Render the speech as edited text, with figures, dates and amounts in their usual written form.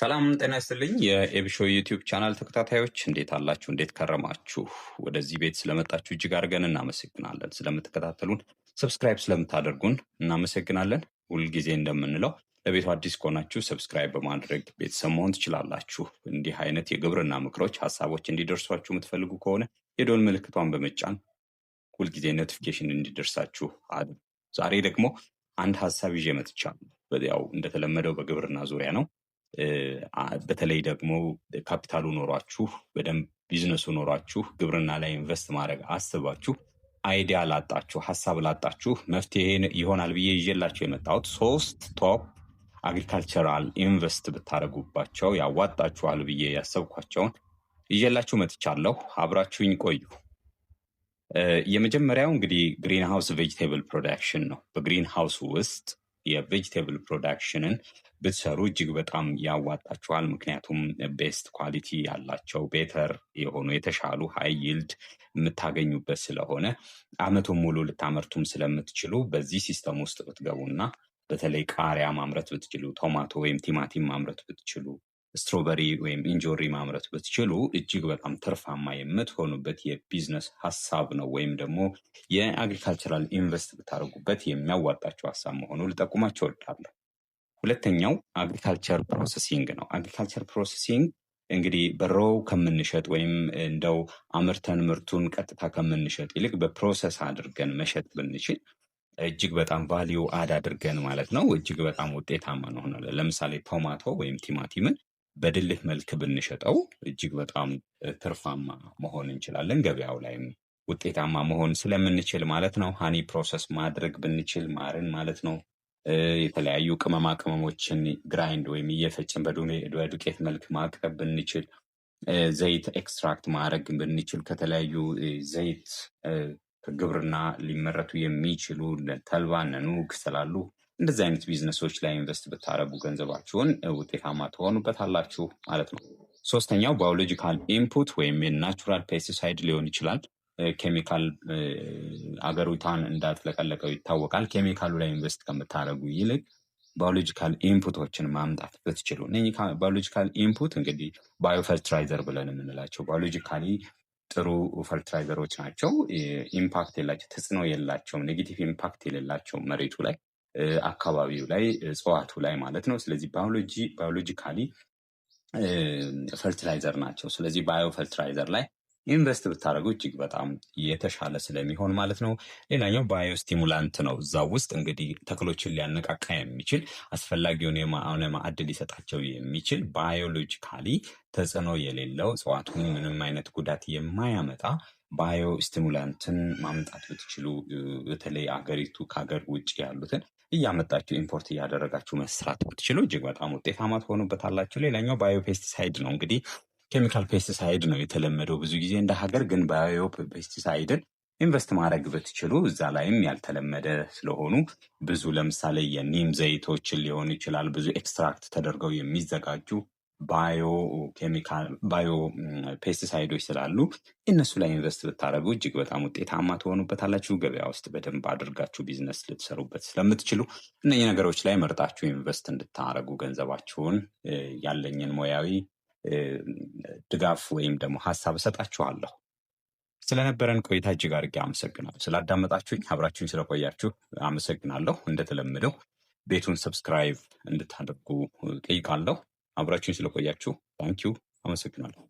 ሰላም ጤና ይስጥልኝ። የኤቢሾ ዩቲዩብ ቻናል ተከታታዮች እንዴት አላችሁ? እንዴት ከረማችሁ? ወደዚህ ቤት ስለመጣችሁ እጅግ አድርገን እናመሰግናለን። ስለምትከታተሉን፣ ሰብስክራይብ ስለምታደርጉን እናመሰግናለን። ሁልጊዜ እንደምንለው ለቤቱ አዲስ ከሆናችሁ ሰብስክራይብ በማድረግ ቤተሰብ መሆን ትችላላችሁ። እንዲህ አይነት የግብርና ምክሮች፣ ሀሳቦች እንዲደርሷችሁ የምትፈልጉ ከሆነ የደወል ምልክቷን በመጫን ሁልጊዜ ኖቲፊኬሽን እንዲደርሳችሁ አድርጉ። ዛሬ ደግሞ አንድ ሀሳብ ይዤ መጥቻለሁ። ያው እንደተለመደው በግብርና ዙሪያ ነው። በተለይ ደግሞ ካፒታሉ ኖሯችሁ በደንብ ቢዝነሱ ኖሯችሁ ግብርና ላይ ኢንቨስት ማድረግ አስባችሁ አይዲያ ላጣችሁ፣ ሀሳብ ላጣችሁ መፍትሄ ይሆናል ብዬ ይዤላችሁ የመጣሁት 3 ቶፕ አግሪካልቸራል ኢንቨስት ብታደርጉባቸው ያዋጣችኋል ብዬ ያሰብኳቸውን ይዤላችሁ መጥቻለሁ። አብራችሁኝ ቆዩ። የመጀመሪያው እንግዲህ ግሪን ሃውስ ቬጂቴብል ፕሮዳክሽን ነው። በግሪን ሃውስ ውስጥ የቬጂቴብል ፕሮዳክሽንን ብትሰሩ እጅግ በጣም ያዋጣችኋል። ምክንያቱም ቤስት ኳሊቲ ያላቸው ቤተር የሆኑ የተሻሉ ሃይ ይልድ የምታገኙበት ስለሆነ አመቱን ሙሉ ልታመርቱም ስለምትችሉ በዚህ ሲስተም ውስጥ ብትገቡና በተለይ ቃሪያ ማምረት ብትችሉ፣ ቶማቶ ወይም ቲማቲም ማምረት ብትችሉ፣ ስትሮበሪ ወይም እንጆሪ ማምረት ብትችሉ እጅግ በጣም ትርፋማ የምትሆኑበት የቢዝነስ ሀሳብ ነው። ወይም ደግሞ የአግሪካልቸራል ኢንቨስት ብታደርጉበት የሚያዋጣቸው ሀሳብ መሆኑ ልጠቁማቸው እወዳለሁ። ሁለተኛው አግሪካልቸር ፕሮሰሲንግ ነው። አግሪካልቸር ፕሮሰሲንግ እንግዲህ በሮው ከምንሸጥ ወይም እንደው አምርተን ምርቱን ቀጥታ ከምንሸጥ ይልቅ በፕሮሰስ አድርገን መሸጥ ብንችል እጅግ በጣም ቫሊዩ አድ አድርገን ማለት ነው እጅግ በጣም ውጤታማ እንሆናለን። ለምሳሌ ቶማቶ ወይም ቲማቲምን በድልህ መልክ ብንሸጠው እጅግ በጣም ትርፋማ መሆን እንችላለን። ገበያው ላይም ውጤታማ መሆን ስለምንችል ማለት ነው። ሃኒ ፕሮሰስ ማድረግ ብንችል ማርን ማለት ነው። የተለያዩ ቅመማ ቅመሞችን ግራይንድ ወይም እየፈጭን በዱቄት መልክ ማቅረብ ብንችል፣ ዘይት ኤክስትራክት ማድረግ ብንችል ከተለያዩ ዘይት ከግብርና ሊመረቱ የሚችሉ ተልባ፣ ኑግ ስላሉ እንደዚህ አይነት ቢዝነሶች ላይ ኢንቨስት ብታረጉ ገንዘባችሁን ውጤታማ ትሆኑበታላችሁ ማለት ነው። ሶስተኛው ባዮሎጂካል ኢንፑት ወይም የናቹራል ፔስቲሳይድ ሊሆን ይችላል። ኬሚካል አገሪቷን እንዳጥለቀለቀው ይታወቃል። ኬሚካሉ ላይ ኢንቨስት ከምታደርጉ ይልቅ ባዮሎጂካል ኢንፑቶችን ማምጣት ብትችሉ፣ እነዚህ ባዮሎጂካል ኢንፑት እንግዲህ ባዮፈርትራይዘር ብለን የምንላቸው ባዮሎጂካሊ ጥሩ ፈርትራይዘሮች ናቸው። ኢምፓክት የላቸው፣ ተጽዕኖ የላቸውም፣ ኔጌቲቭ ኢምፓክት የሌላቸው መሬቱ ላይ፣ አካባቢው ላይ፣ እጽዋቱ ላይ ማለት ነው። ስለዚህ ባዮሎጂካሊ ፈርቲላይዘር ናቸው። ስለዚህ ባዮ ፈርትራይዘር ላይ ኢንቨስት ብታደርጉ እጅግ በጣም የተሻለ ስለሚሆን ማለት ነው። ሌላኛው ባዮ ስቲሙላንት ነው። እዛ ውስጥ እንግዲህ ተክሎችን ሊያነቃቃ የሚችል አስፈላጊውን የሆነ ማዕድን ሊሰጣቸው የሚችል ባዮሎጂካሊ ተጽዕኖ የሌለው እጽዋቱን ምንም አይነት ጉዳት የማያመጣ ባዮ ስቲሙላንትን ማምጣት ብትችሉ፣ በተለይ አገሪቱ ከሀገር ውጭ ያሉትን እያመጣችሁ ኢምፖርት እያደረጋችሁ መስራት ብትችሉ እጅግ በጣም ውጤታማ ትሆኑበታላችሁ። ሌላኛው ባዮ ፔስቲሳይድ ነው። እንግዲህ ኬሚካል ፔስቲሳይድ ነው የተለመደው ብዙ ጊዜ እንደ ሀገር፣ ግን ባዮ ፔስቲሳይድን ኢንቨስት ማድረግ ብትችሉ እዛ ላይም ያልተለመደ ስለሆኑ ብዙ ለምሳሌ የኒም ዘይቶችን ሊሆን ይችላል ብዙ ኤክስትራክት ተደርገው የሚዘጋጁ ባዮ ፔስቲሳይዶች ስላሉ እነሱ ላይ ኢንቨስት ብታደርጉ እጅግ በጣም ውጤታማ ትሆኑበታላችሁ። ገበያ ውስጥ በደንብ አድርጋችሁ ቢዝነስ ልትሰሩበት ስለምትችሉ እነዚህ ነገሮች ላይ መርጣችሁ ኢንቨስት እንድታደርጉ ገንዘባችሁን ያለኝን ሙያዊ ድጋፍ ወይም ደግሞ ሀሳብ እሰጣችኋለሁ። ስለነበረን ቆይታ እጅግ አድርጌ አመሰግናለሁ። ስላዳመጣችሁኝ፣ አብራችሁኝ ስለቆያችሁ አመሰግናለሁ። እንደተለመደው ቤቱን ሰብስክራይብ እንድታደርጉ ጠይቃለሁ። አብራችሁኝ ስለቆያችሁ ታንኪዩ፣ አመሰግናለሁ።